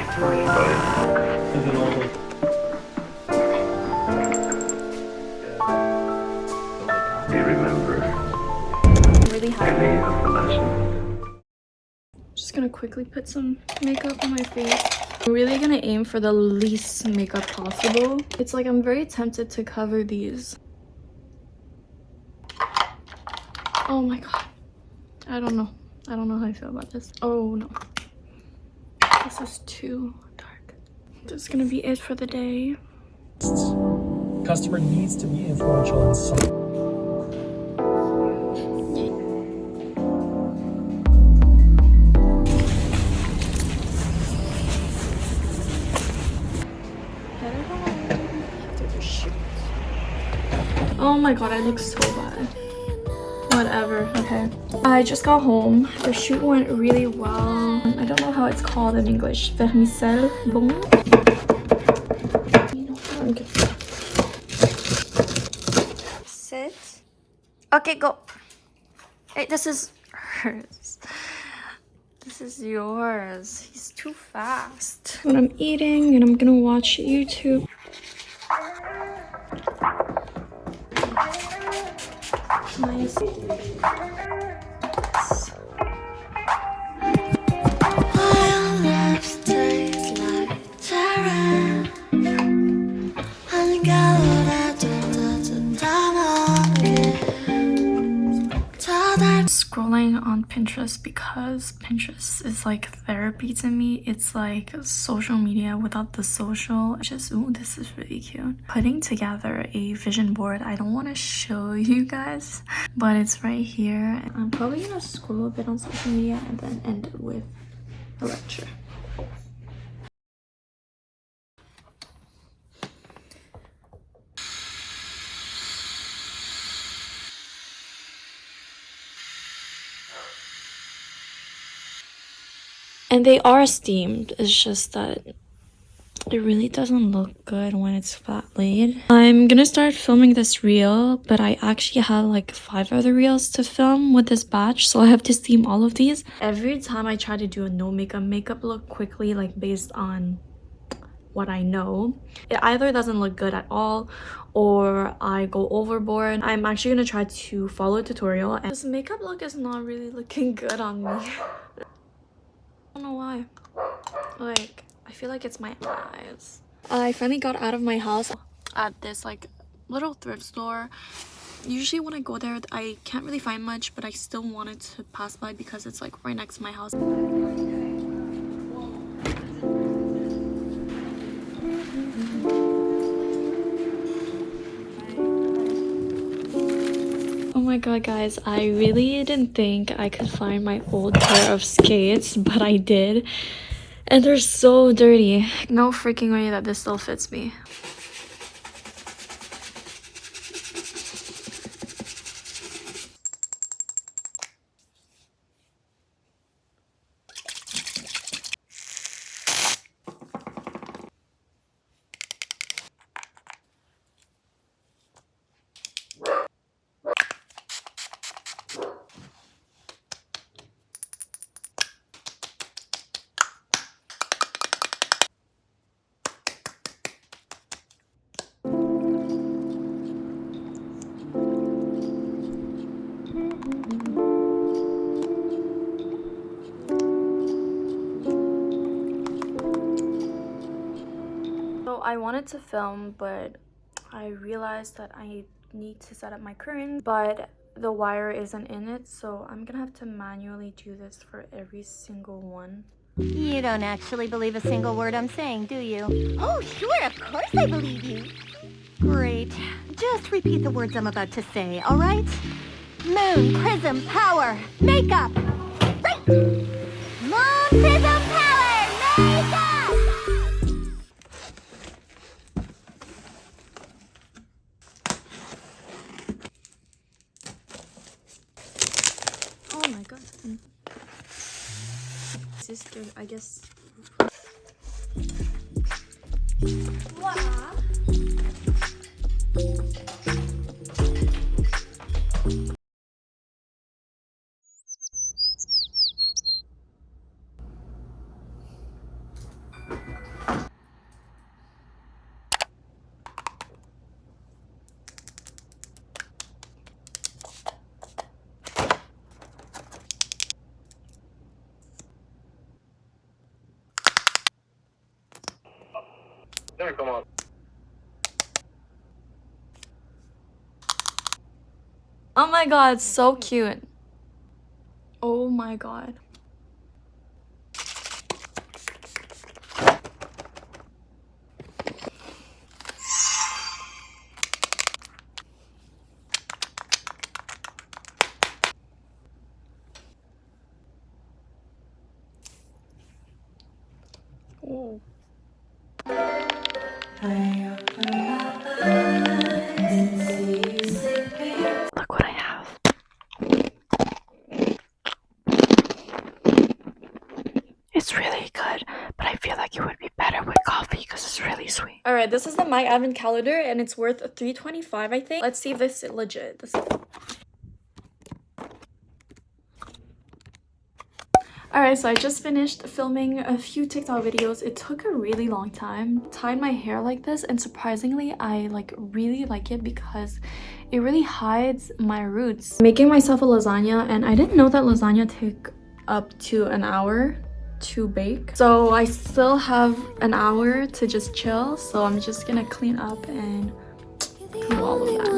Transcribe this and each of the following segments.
Do you remember Really any of the lessons? Just gonna quickly put some makeup on my face. I'm really gonna aim for the least makeup possible. It's like I'm very tempted to cover these. Oh my god. I don't know. I don't know how I feel about this. Oh no. This is too dark. This is gonna be it for the day. Customer needs to be influential in some. Oh my god, I look so bad. Whatever, okay. I just got home. The shoot went really well. I don't know how it's called in English. Vermicelle bon. Okay. Sit. Okay, go. Hey, this is hers. This is yours. He's too fast. When I'm eating and I'm gonna watch YouTube. Nice. Scrolling on Pinterest because Pinterest is like therapy to me. It's like social media without the social. Just, ooh, this is really cute. Putting together a vision board. I don't want to show you guys, but it's right here. I'm probably gonna scroll a bit on social media and then end it with a lecture. And they are steamed. It's just that it really doesn't look good when it's flat laid. I'm gonna start filming this reel, but I actually have like 5 other reels to film with this batch, so I have to steam all of these. Every time I try to do a no makeup look quickly, like based on what I know, it either doesn't look good at all or I go overboard. I'm actually gonna try to follow a tutorial, and this makeup look is not really looking good on me. I don't know why. Like, I feel like it's my eyes. I finally got out of my house at this like little thrift store. Usually when I go there, I can't really find much, but I still wanted to pass by because it's like right next to my house. Oh my god, guys, I really didn't think I could find my old pair of skates, but I did. And they're so dirty. No freaking way that this still fits me. So I wanted to film, but I realized that I need to set up my curtains, but the wire isn't in it, so I'm gonna have to manually do this for every single one. You don't actually believe a single word I'm saying, do you? Oh, sure, of course I believe you. Great. Just repeat the words I'm about to say, all right? Moon, prism, power, makeup. Right. Moon, prism, power, makeup. Oh my god. Sister, I guess. Voila. Oh my god, so cute. Oh my god. Oh. Look what I have. It's really good, but I feel like it would be better with coffee because it's really sweet. All right, this is the My Advent calendar and it's worth $3.25, I think. Let's see if this is legit. Alright, so I just finished filming a few TikTok videos. It took a really long time. Tied my hair like this, and surprisingly, I really like it because it really hides my roots. Making myself a lasagna, and I didn't know that lasagna take up to an hour to bake. So I still have an hour to just chill, so I'm just gonna clean up and do all of that.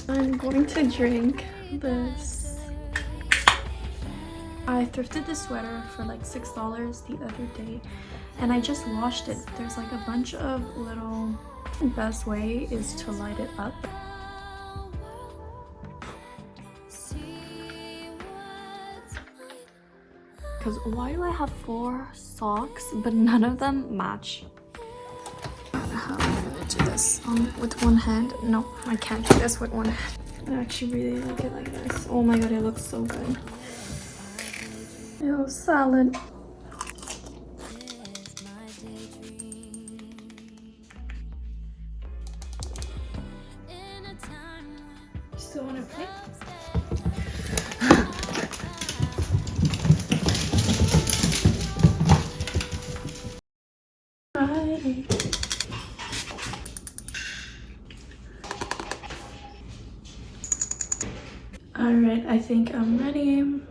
I'm going to drink this. I thrifted this sweater for like $6 the other day and I just washed it. There's like a bunch of little... The best way is to light it up. Because why do I have 4 socks but none of them match? How am I gonna do this with one hand? No, I can't do this with one hand. I actually really like it like this. Oh my god, it looks so good. Ew, salad. You still wanna play? Right. Alright, I think I'm ready. I'm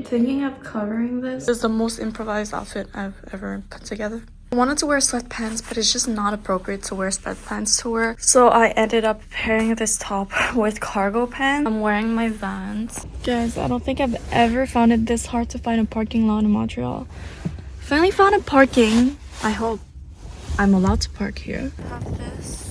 thinking of covering this. This is the most improvised outfit I've ever put together. I wanted to wear sweatpants, but it's just not appropriate to wear sweatpants to work. So I ended up pairing this top with cargo pants. I'm wearing my Vans. Guys, I don't think I've ever found it this hard to find a parking lot in Montreal. Finally found a parking. I hope I'm allowed to park here. I have this.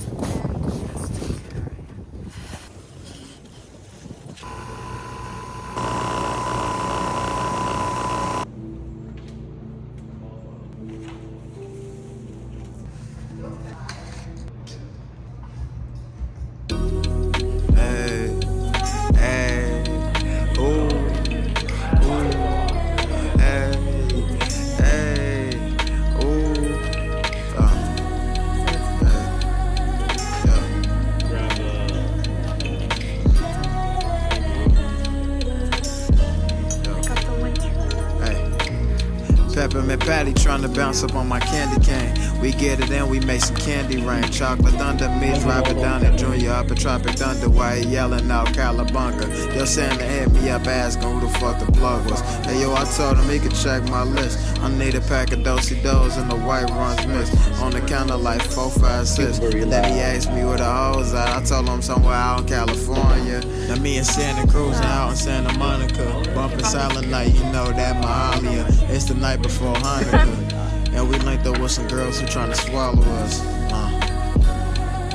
Peppermint patty trying to bounce up on my candy cane. We get it in, we make some candy rain. Chocolate thunder meets Robert Downey Jr. up at Tropic Thunder while he yelling out Calabunga. Yo, Santa hit me up asking who the fuck the plug was. Hey yo, I told him he could check my list. I need a pack of Dosey-Dos and the white runs missed. On the counter like 4, 5, 6. And then he asked me where the hoes at. I told him somewhere out in California. Now me and Santa cruising out in Santa Monica. Bumping Silent Night, you know that Mahalia. It's the night before Hanukkah. And we linked up with some girls who trying to swallow us.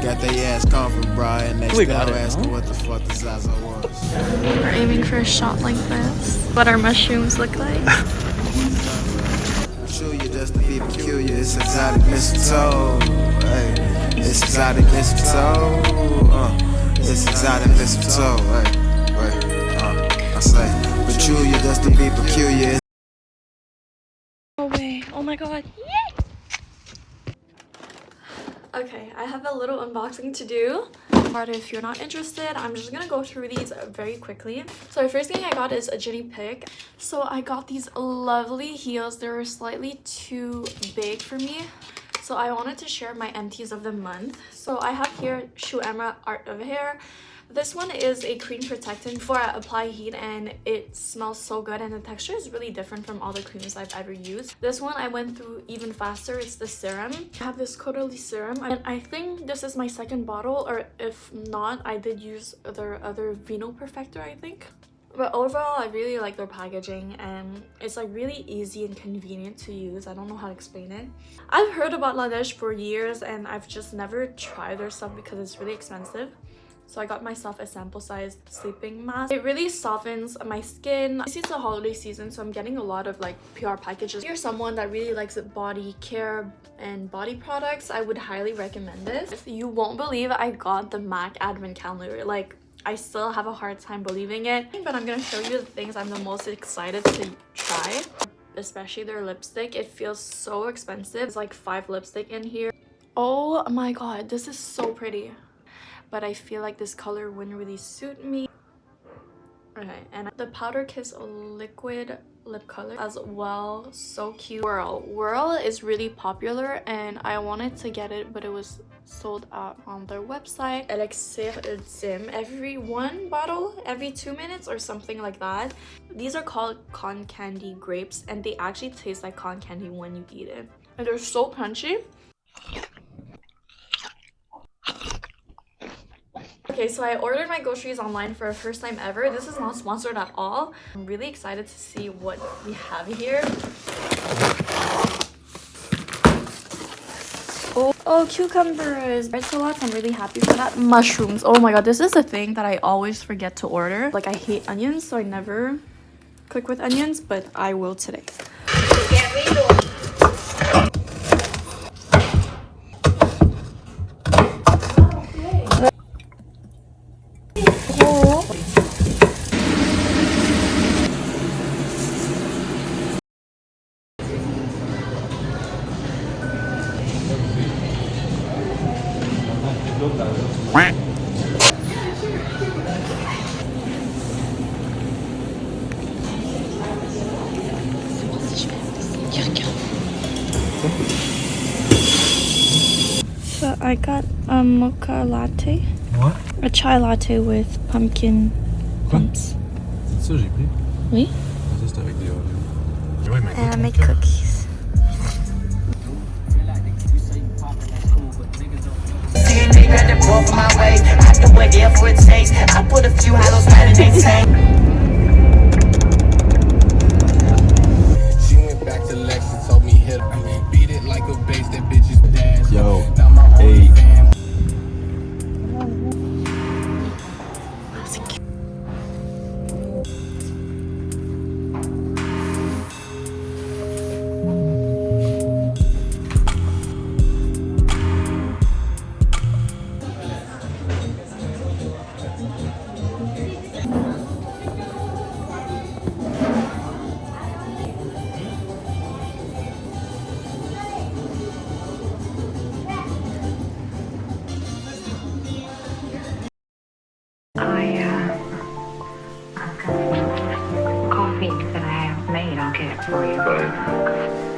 Got their ass coughing, bro, and they still asking what the fuck the Zaza was. We're aiming for a shot like this. What our mushrooms look like. Sure, you just to be peculiar. It's exotic mistletoe. Hey, it's exotic mistletoe. It's exotic mistletoe. Hey, I say, peculiar just to be peculiar. No way. Oh my god. Yay! Okay, I have a little unboxing to do. But if you're not interested, I'm just gonna go through these very quickly. So the first thing I got is a guinea pig. So I got these lovely heels. They were slightly too big for me. So I wanted to share my empties of the month. So I have here Uemura Art of Hair. This one is a cream protectant before I apply heat, and it smells so good, and the texture is really different from all the creams I've ever used. This one I went through even faster. It's the Serum. I have this Caudalie Serum, and I think this is my second bottle, or if not, I did use their other Vino Perfector, I think. But overall, I really like their packaging, and it's like really easy and convenient to use. I don't know how to explain it. I've heard about Laneige for years, and I've just never tried their stuff because it's really expensive. So I got myself a sample-sized sleeping mask. It really softens my skin. This is the holiday season, so I'm getting a lot of like PR packages. If you're someone that really likes body care and body products, I would highly recommend this. You won't believe I got the MAC advent calendar. Like, I still have a hard time believing it, but I'm gonna show you the things I'm the most excited to try, especially their lipstick. It feels so expensive. There's like 5 lipstick in here. Oh my god, this is so pretty, but I feel like this color wouldn't really suit me. Okay, and the Powder Kiss liquid lip color as well, so cute. Whirl is really popular, and I wanted to get it, but it was sold out on their website. Elixir Ultime, every 1 bottle every 2 minutes or something like that. These are called cotton candy grapes, and they actually taste like cotton candy when you eat it, and they're so crunchy. Okay, so I ordered my groceries online for the first time ever. This is not sponsored at all. I'm really excited to see what we have here. Oh, cucumbers. Red salads, I'm really happy for that. Mushrooms. Oh my god, this is the thing that I always forget to order. Like, I hate onions, so I never cook with onions, but I will today. So I got a mocha latte. What? A chai latte with pumpkin clumps. C'est ça j'ai pris. Oui. Ça c'était avec des Oreos. Ouais, mais And I make cookies. Yo, hey. Coffee that I have made, I'll get it for you. Right.